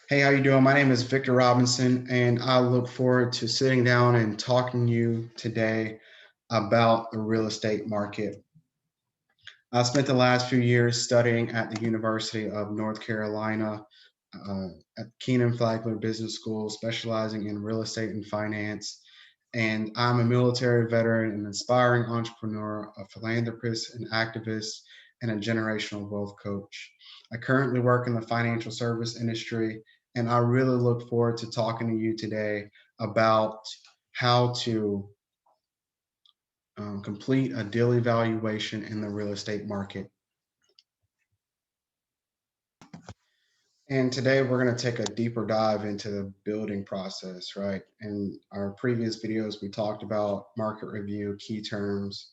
Hey, how you doing? My name is Victor Robinson, and I look forward to sitting down and talking to you today about the real estate market. I spent the last few years studying at the University of North Carolina uh, at Keenan Flagler Business School, specializing in real estate and finance. And I'm a military veteran, an inspiring entrepreneur, a philanthropist, an activist, and a generational wealth coach. I currently work in the financial service industry, and I really look forward to talking to you today about how to complete a deal evaluation in the real estate market. And today we're going to take a deeper dive into the building process, right? In our previous videos, we talked about market review, key terms,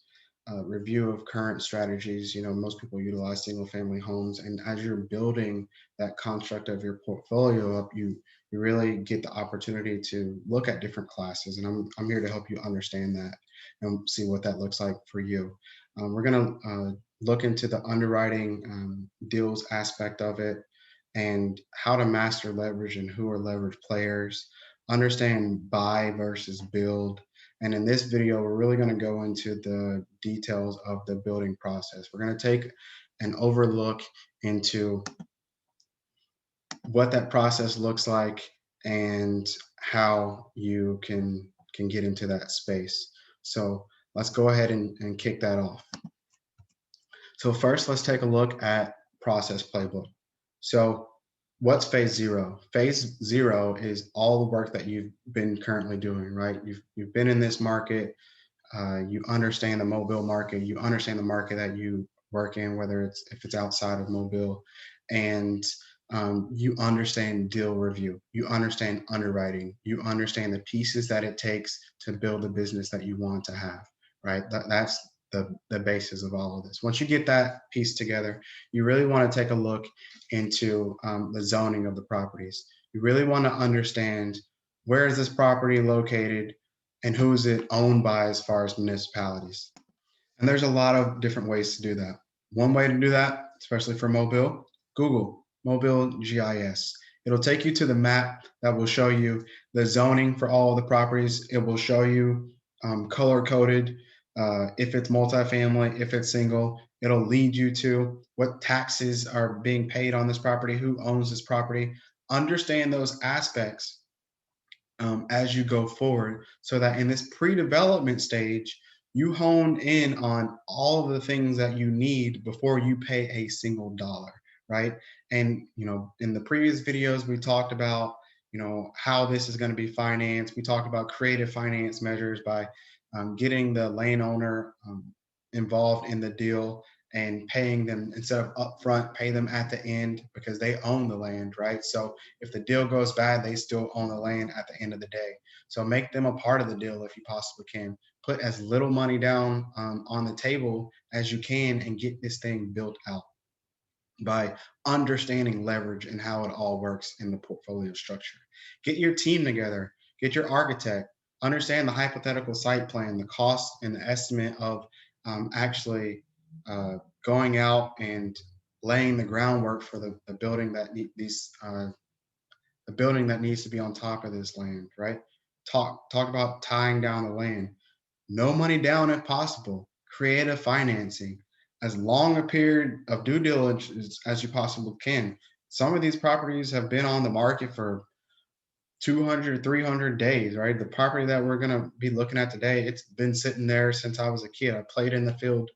review of current strategies. Most people utilize single family homes. And as you're building that construct of your portfolio up, you really get the opportunity to look at different classes. And I'm here to help you understand that and see what that looks like for you. We're going to look into the underwriting deals aspect of it and how to master leverage and who are leverage players, understand buy versus build. And in this video, we're really going to go into the details of the building process. We're going to take an overlook into what that process looks like and how you can get into that space. So let's go ahead and kick that off. So first, let's take a look at process playbook. So what's phase zero? Phase zero is all the work that you've been currently doing, right? You've been in this market, you understand the Mobile market, you understand the market that you work in, whether it's if it's outside of Mobile, and you understand deal review, you understand underwriting, you understand the pieces that it takes to build the business that you want to have, right? That's the basis of all of this. Once you get that piece together, you really want to take a look into the zoning of the properties. You really want to understand where is this property located and who is it owned by as far as municipalities. And there's a lot of different ways to do that. One way to do that, especially for Mobile, Google Mobile GIS. It'll take you to the map that will show you the zoning for all of the properties. It will show you color coded if it's multifamily, if it's single. It'll lead you to what taxes are being paid on this property, who owns this property. Understand those aspects as you go forward so that in this pre-development stage you hone in on all of the things that you need before you pay a single dollar, right? And in the previous videos we talked about how this is going to be financed. We talked about creative finance measures by getting the landowner involved in the deal and paying them instead of upfront, pay them at the end because they own the land, right? So if the deal goes bad, they still own the land at the end of the day. So make them a part of the deal if you possibly can. Put as little money down on the table as you can and get this thing built out by understanding leverage and how it all works in the portfolio structure. Get your team together, get your architect, understand the hypothetical site plan, the cost and the estimate of actually going out and laying the groundwork for the building that these the building that needs to be on top of this land, right? Talk about tying down the land. No money down if possible. Creative financing. As long a period of due diligence as you possibly can. Some of these properties have been on the market for 200, 300 days, right? The property that we're going to be looking at today, it's been sitting there since I was a kid. I played in the field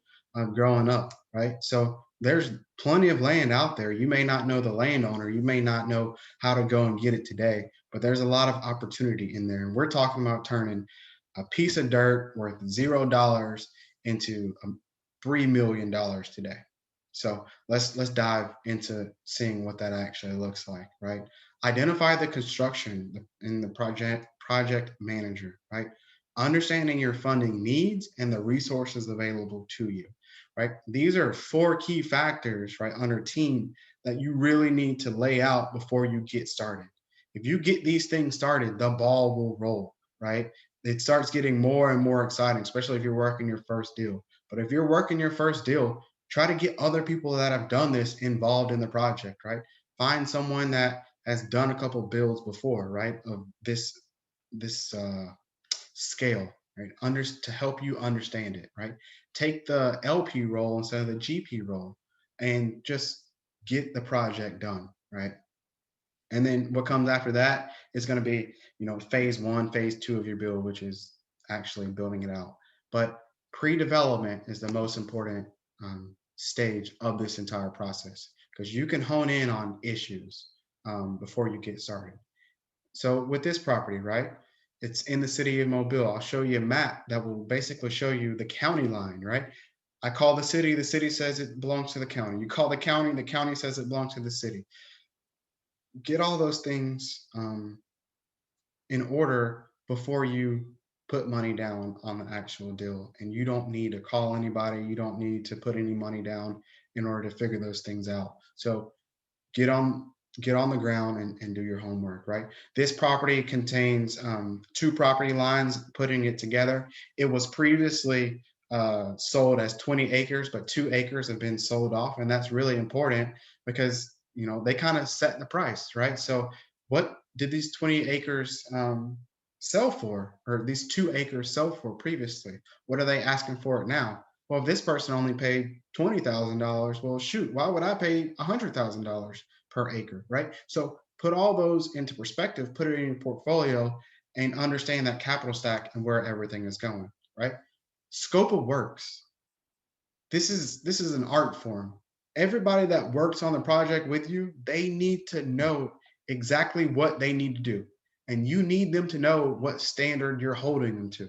growing up, right? So there's plenty of land out there. You may not know the landowner, you may not know how to go and get it today, but there's a lot of opportunity in there. And we're talking about turning a piece of dirt worth $0 into $3 million today. So let's dive into seeing what that actually looks like, right? Identify the construction in the project manager, right? Understanding your funding needs and the resources available to you, right? These are four key factors, right, under team that you really need to lay out before you get started. If you get these things started, the ball will roll, right? It starts getting more and more exciting, especially if you're working your first deal. But if you're working your first deal, try to get other people that have done this involved in the project, right? Find someone that has done a couple builds before, right? Of this scale, right? To help you understand it, right? Take the LP role instead of the GP role, and just get the project done, right? And then what comes after that is going to be, phase one, phase two of your build, which is actually building it out. But pre-development is the most important stage of this entire process, because you can hone in on issues before you get started. So with this property, right, it's in the city of Mobile. I'll show you a map that will basically show you the county line, right? I call the city says it belongs to the county. You call the county says it belongs to the city. Get all those things in order before you put money down on the actual deal. And you don't need to call anybody. You don't need to put any money down in order to figure those things out. So get on get on the ground and do your homework, right? This property contains two property lines. Putting it together, it was previously sold as 20 acres, but 2 acres have been sold off, and that's really important because they kind of set the price, right? So what did these 20 acres sell for, or these 2 acres sell for previously? What are they asking for it now? Well, if this person only paid $20,000, well, shoot, why would I pay $100,000 per acre, right? So put all those into perspective, put it in your portfolio, and understand that capital stack and where everything is going, right? Scope of works. This is an art form. Everybody that works on the project with you, they need to know exactly what they need to do, and you need them to know what standard you're holding them to.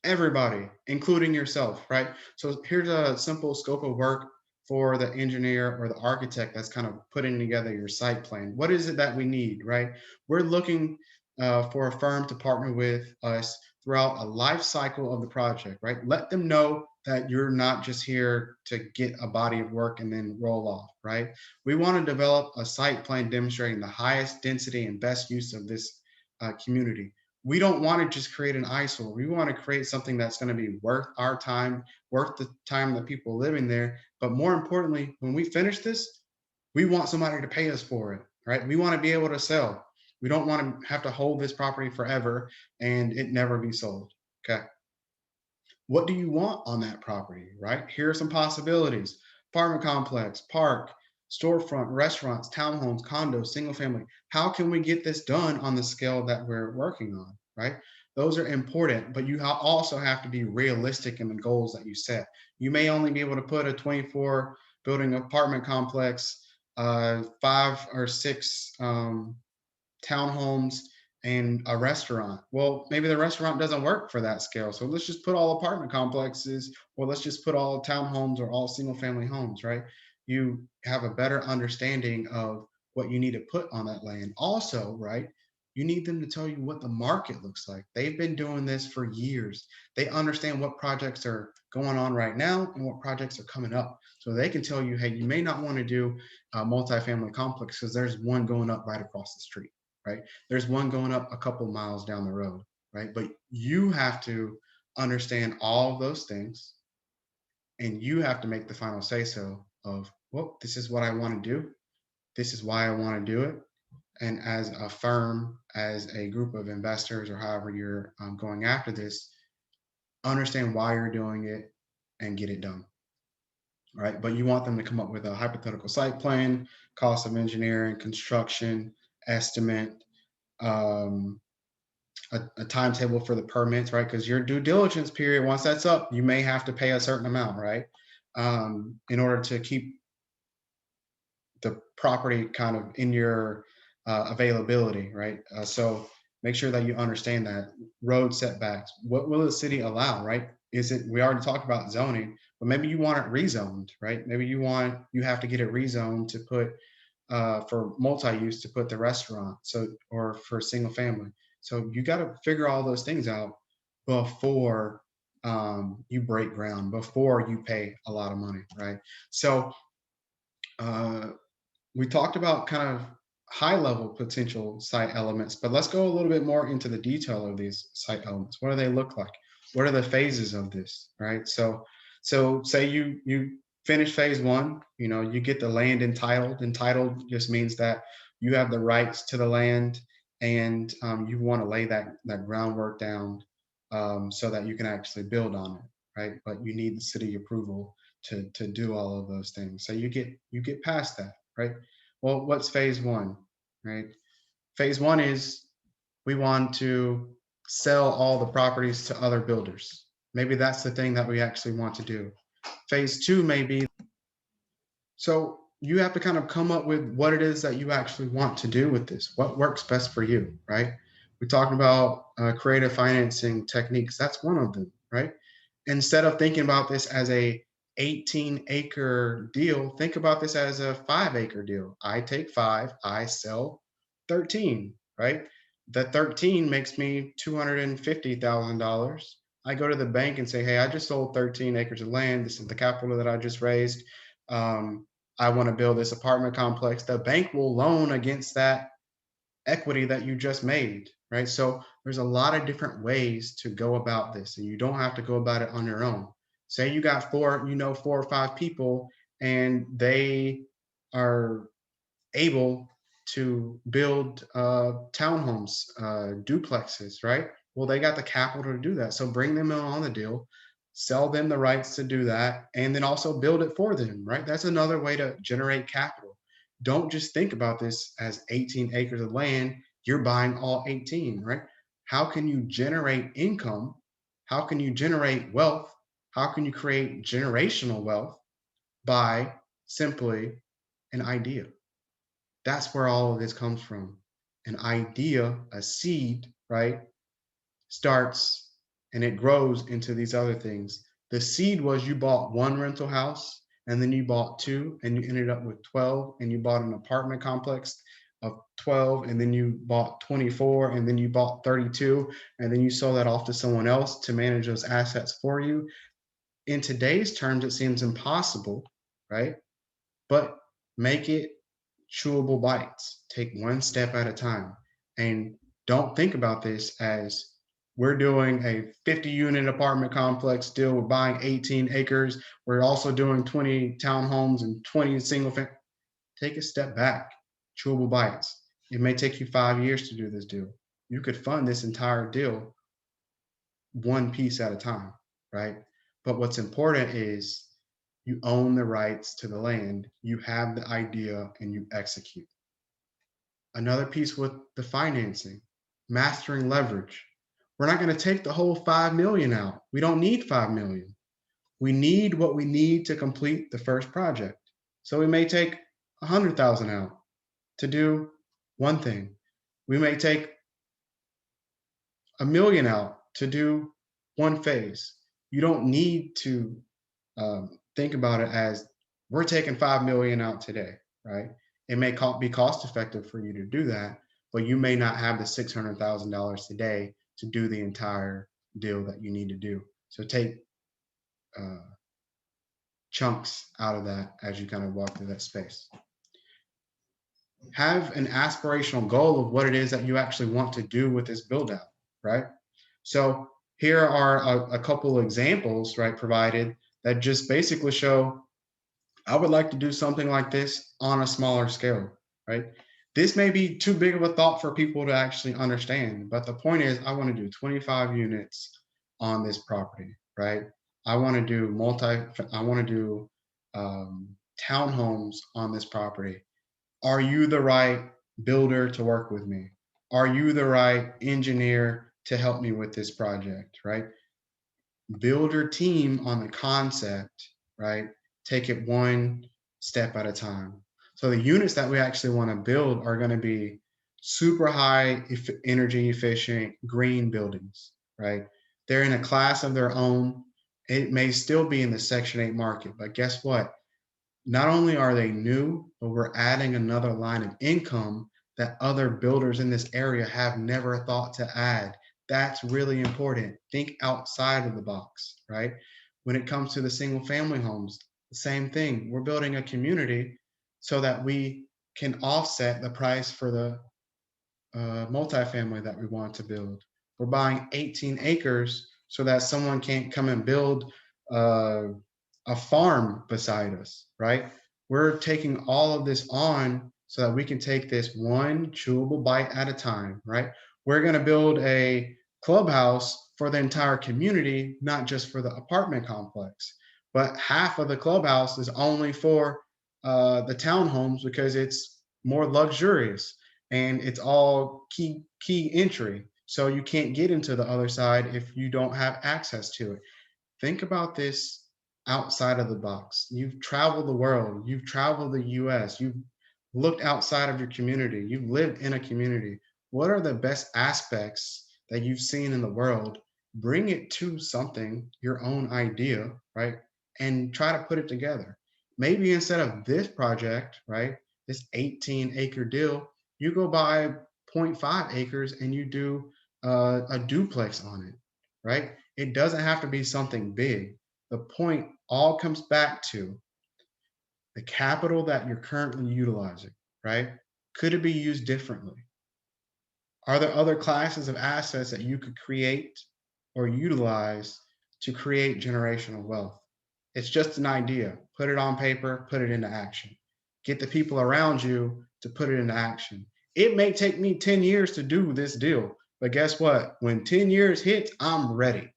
Everybody, including yourself, right? So here's a simple scope of work for the engineer or the architect that's kind of putting together your site plan. What is it that we need, right? We're looking for a firm to partner with us throughout a life cycle of the project, right? Let them know that you're not just here to get a body of work and then roll off, right? We want to develop a site plan demonstrating the highest density and best use of this community. We don't want to just create an eyesore. We want to create something that's going to be worth our time, worth the time that people living there. But more importantly, when we finish this, we want somebody to pay us for it, right? We want to be able to sell. We don't want to have to hold this property forever and it never be sold. Okay. What do you want on that property, right? Here are some possibilities: apartment complex, park, storefront, restaurants, townhomes, condos, single family. How can we get this done on the scale that we're working on, right? Those are important, but you also have to be realistic in the goals that you set. You may only be able to put a 24 building apartment complex, 5 or 6 townhomes and a restaurant. Well, maybe the restaurant doesn't work for that scale. So let's just put all apartment complexes, or let's just put all townhomes or all single family homes, right? You have a better understanding of what you need to put on that land. Also, right, you need them to tell you what the market looks like. They've been doing this for years. They understand what projects are going on right now and what projects are coming up. So they can tell you, hey, you may not want to do a multifamily complex because there's one going up right across the street, right? There's one going up a couple miles down the road, right? But you have to understand all of those things, and you have to make the final say so of, well, this is what I want to do. This is why I want to do it. And as a firm, as a group of investors, or however you're going after this, understand why you're doing it and get it done. Right. But you want them to come up with a hypothetical site plan, cost of engineering, construction, estimate, um, a timetable for the permits, right? Because your due diligence period, once that's up, you may have to pay a certain amount, right? In order to keep the property kind of in your availability, right? So make sure that you understand that. Road setbacks. What will the city allow, right? Is it, we already talked about zoning, but maybe you want it rezoned, right? Maybe you have to get it rezoned to put for multi-use, to put the restaurant, so, or for single family. So you got to figure all those things out before you break ground, before you pay a lot of money, right? So uh, we talked about kind of high level potential site elements, but let's go a little bit more into the detail of these site elements. What do they look like? What are the phases of this, right? So say you finish phase one, you get the land entitled. Entitled just means that you have the rights to the land, and you want to lay that groundwork down, so that you can actually build on it, right? But you need the city approval to do all of those things. So you get past that, right? Well, what's phase one, right? Phase one is we want to sell all the properties to other builders. Maybe that's the thing that we actually want to do. Phase two may be, so you have to kind of come up with what it is that you actually want to do with this. What works best for you, right? We're talking about creative financing techniques. That's one of them, right? Instead of thinking about this as a 18-acre deal, think about this as a 5-acre deal. I take 5, I sell 13, right? The 13 makes me $250,000. I go to the bank and say, hey, I just sold 13 acres of land. This is the capital that I just raised. Um, I want to build this apartment complex. The bank will loan against that equity that you just made, right? So there's a lot of different ways to go about this, and you don't have to go about it on your own. Say you got 4 or 5 people, and they are able to build townhomes, duplexes, right? Well, they got the capital to do that. So bring them in on the deal, sell them the rights to do that, and then also build it for them, right? That's another way to generate capital. Don't just think about this as 18 acres of land. You're buying all 18, right? How can you generate income? How can you generate wealth? How can you create generational wealth? By simply an idea. That's where all of this comes from. An idea, a seed, right, starts and it grows into these other things. The seed was you bought one rental house, and then you bought two, and you ended up with 12, and you bought an apartment complex of 12, and then you bought 24, and then you bought 32, and then you sold that off to someone else to manage those assets for you. In today's terms, it seems impossible, right? But make it chewable bites. Take one step at a time. And don't think about this as we're doing a 50-unit apartment complex deal. We're buying 18 acres. We're also doing 20 townhomes and 20 single family. Take a step back. Chewable bites. It may take you 5 years to do this deal. You could fund this entire deal one piece at a time, right? But what's important is you own the rights to the land, you have the idea, and you execute. Another piece with the financing, mastering leverage. We're not going to take the whole 5 million out. We don't need 5 million. We need what we need to complete the first project. So we may take 100,000 out to do one thing. We may take a million out to do one phase. You don't need to think about it as we're taking 5 million out today, right? It may be cost effective for you to do that, but you may not have the $600,000 today to do the entire deal that you need to do. So take uh, chunks out of that as you kind of walk through that space. Have an aspirational goal of what it is that you actually want to do with this build out, right? So here are a couple of examples, right, provided that just basically show I would like to do something like this on a smaller scale, right? This may be too big of a thought for people to actually understand, but the point is I want to do 25 units on this property, right? I want to do townhomes on this property. Are you the right builder to work with me? Are you the right engineer to help me with this project, right? Build your team on the concept, right? Take it one step at a time. So the units that we actually want to build are going to be super high energy efficient green buildings, right? They're in a class of their own. It may still be in the Section 8 market, but guess what? Not only are they new, but we're adding another line of income that other builders in this area have never thought to add. That's really important. Think outside of the box, right? When it comes to the single family homes, the same thing. We're building a community so that we can offset the price for the multifamily that we want to build. We're buying 18 acres so that someone can't come and build a farm beside us, right? We're taking all of this on so that we can take this one chewable bite at a time, right? We're going to build a clubhouse for the entire community, not just for the apartment complex. But half of the clubhouse is only for the townhomes because it's more luxurious and it's all key entry. So you can't get into the other side if you don't have access to it. Think about this outside of the box. You've traveled the world, you've traveled the US, you've looked outside of your community, you've lived in a community. What are the best aspects that you've seen in the world? Bring it to something, your own idea, right? And try to put it together. Maybe instead of this project, right, this 18-acre deal, you go buy zero point 0.5 acres and you do a duplex on it, right? It doesn't have to be something big. The point all comes back to the capital that you're currently utilizing, right? Could it be used differently? Are there other classes of assets that you could create or utilize to create generational wealth? It's just an idea. Put it on paper, put it into action. Get the people around you to put it into action. It may take me 10 years to do this deal, but guess what? When 10 years hits, I'm ready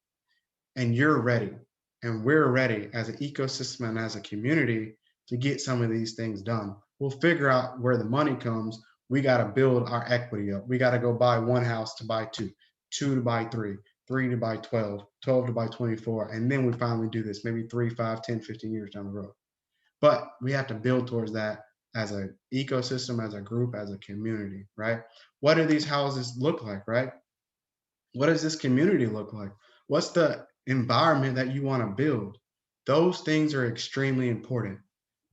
and you're ready and we're ready as an ecosystem and as a community to get some of these things done. We'll figure out where the money comes. We got to build our equity up. We got to go buy one house to buy two, two to buy three, three to buy 12, 12 to buy 24. And then we finally do this maybe 3, 5, 10, 15 years down the road. But we have to build towards that as an ecosystem, as a group, as a community, right? What do these houses look like, right? What does this community look like? What's the environment that you want to build? Those things are extremely important.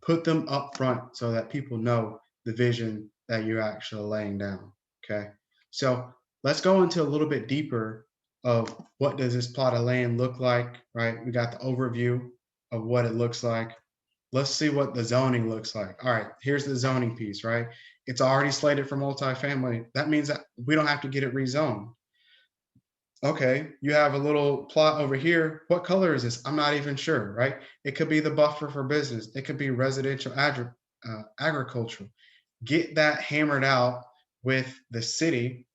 Put them up front so that people know the vision that you're actually laying down. Okay. So let's go into a little bit deeper of what does this plot of land look like, right? We got the overview of what it looks like. Let's see what the zoning looks like. All right, here's the zoning piece, right? It's already slated for multifamily. That means that we don't have to get it rezoned. Okay, you have a little plot over here. What color is this? I'm not even sure, right? It could be the buffer for business. It could be residential agricultural. Get that hammered out with the city.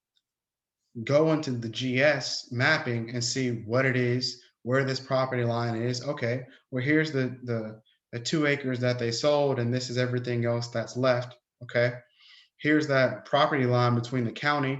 Go into the GS mapping and see what it is, where this property line is. Okay, well here's the 2 acres that they sold, and this is everything else that's left. Okay, here's that property line between the county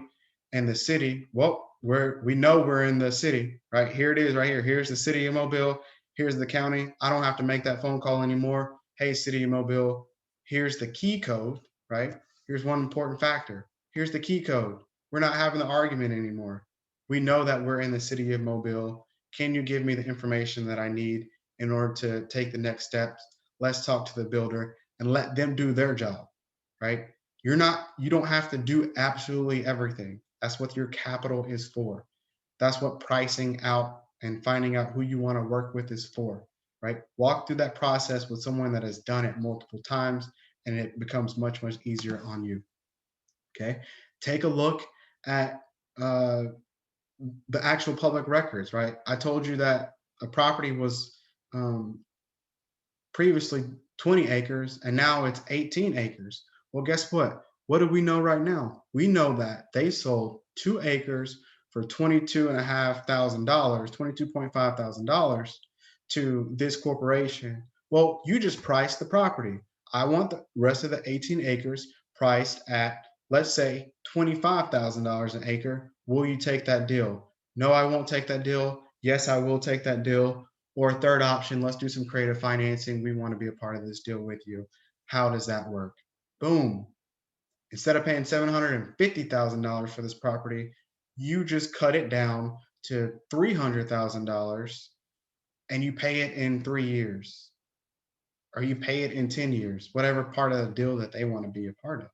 and the city. Well, we know we're in the city, right? Here it is right here. Here's the city of Mobile. Here's the county. I don't have to make that phone call anymore. Hey, city of Mobile, here's the key code, right? Here's one important factor. Here's the key code. We're not having the argument anymore. We know that we're in the city of Mobile. Can you give me the information that I need in order to take the next steps? Let's talk to the builder and let them do their job, right? You don't have to do absolutely everything. That's what your capital is for. That's what pricing out and finding out who you want to work with is for, right? Walk through that process with someone that has done it multiple times and it becomes much, much easier on you. Okay. Take a look at uh, the actual public records, right? I told you that a property was um, previously 20 acres and now it's 18 acres. Well, guess what? What do we know right now? We know that they sold 2 acres for $22,500, $22,500 to this corporation. Well, you just priced the property. I want the rest of the 18 acres priced at, let's say, $25,000 an acre. Will you take that deal? No, I won't take that deal. Yes, I will take that deal. Or a third option, let's do some creative financing. We want to be a part of this deal with you. How does that work? Boom. Instead of paying $750,000 for this property, you just cut it down to $300,000 and you pay it in 3 years or you pay it in 10 years, whatever part of the deal that they want to be a part of,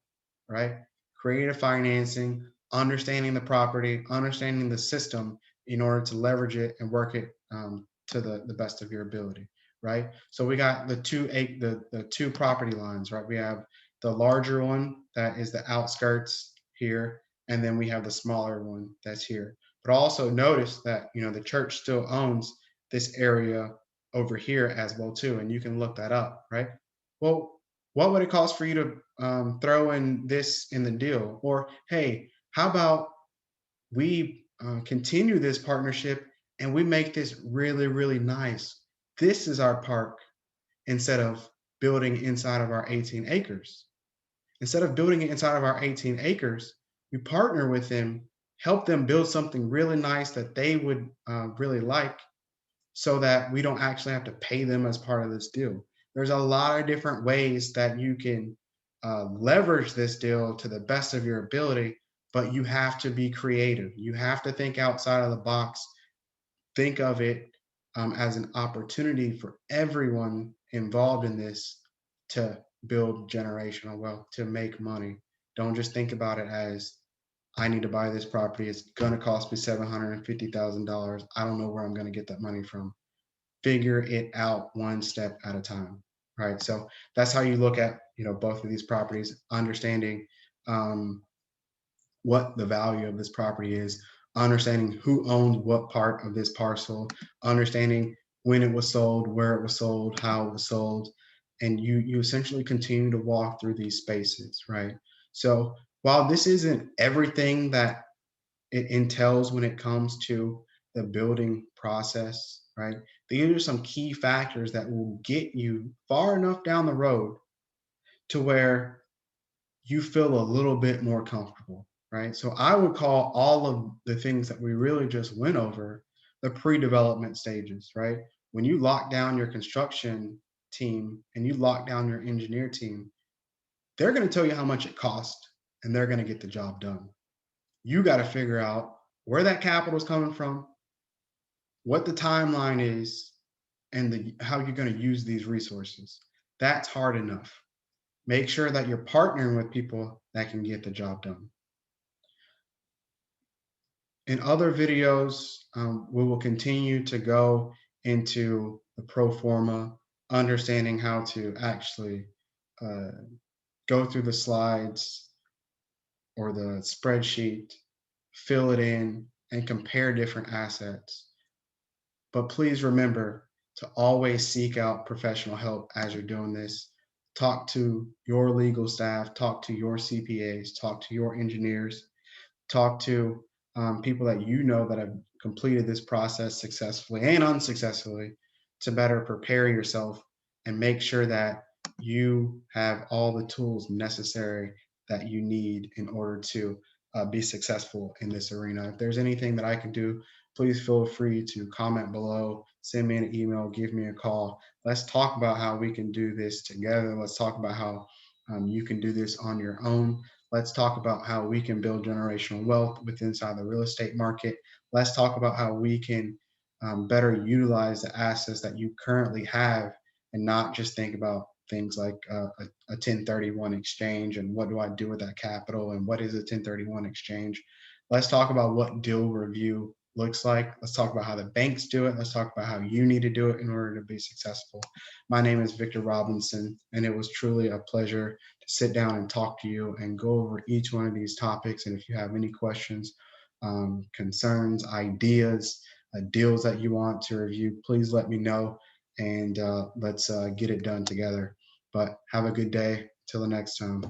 right? Creative financing, understanding the property, understanding the system in order to leverage it and work it to the best of your ability, right? So we got the two property lines, right? We have the larger one that is the outskirts here, and then we have the smaller one that's here. But also notice that the church still owns this area over here as well too, and you can look that up, right? Well, What would it cost for you to throw in this in the deal? Or, hey, how about we continue this partnership and we make this really, really nice? This is our park instead of building inside of our 18 acres. Instead of building it inside of our 18 acres, we partner with them, help them build something really nice that they would really like, so that we don't actually have to pay them as part of this deal. There's a lot of different ways that you can leverage this deal to the best of your ability, but you have to be creative. You have to think outside of the box. Think of it as an opportunity for everyone involved in this to build generational wealth, to make money. Don't just think about it as, I need to buy this property. It's going to cost me $750,000. I don't know where I'm going to get that money from. Figure it out one step at a time, right? So that's how you look at, both of these properties, understanding um, what the value of this property is, understanding who owns what part of this parcel, understanding when it was sold, where it was sold, how it was sold, and you essentially continue to walk through these spaces, right? So while this isn't everything that it entails when it comes to the building process, right? These are some key factors that will get you far enough down the road to where you feel a little bit more comfortable, right? So I would call all of the things that we really just went over the pre-development stages, right? When you lock down your construction team and you lock down your engineer team, they're going to tell you how much it costs and they're going to get the job done. You got to figure out where that capital is coming from, what the timeline is, and how you're going to use these resources. That's hard enough. Make sure that you're partnering with people that can get the job done. In other videos, we will continue to go into the pro forma, understanding how to actually uh, go through the slides or the spreadsheet, fill it in, and compare different assets. But please remember to always seek out professional help as you're doing this. Talk to your legal staff, talk to your CPAs, talk to your engineers, talk to people that you know that have completed this process successfully and unsuccessfully, to better prepare yourself and make sure that you have all the tools necessary that you need in order to be successful in this arena. If there's anything that I can do, please feel free to comment below, send me an email, give me a call. Let's talk about how we can do this together. Let's talk about how you can do this on your own. Let's talk about how we can build generational wealth within inside the real estate market. Let's talk about how we can better utilize the assets that you currently have and not just think about things like a 1031 exchange and what do I do with that capital and what is a 1031 exchange. Let's talk about what deal review looks like. Let's talk about how the banks do it. Let's talk about how you need to do it in order to be successful. My name is Victor Robinson, and it was truly a pleasure to sit down and talk to you and go over each one of these topics. And if you have any questions, concerns, ideas, deals that you want to review, please let me know and let's get it done together. But have a good day. Till the next time.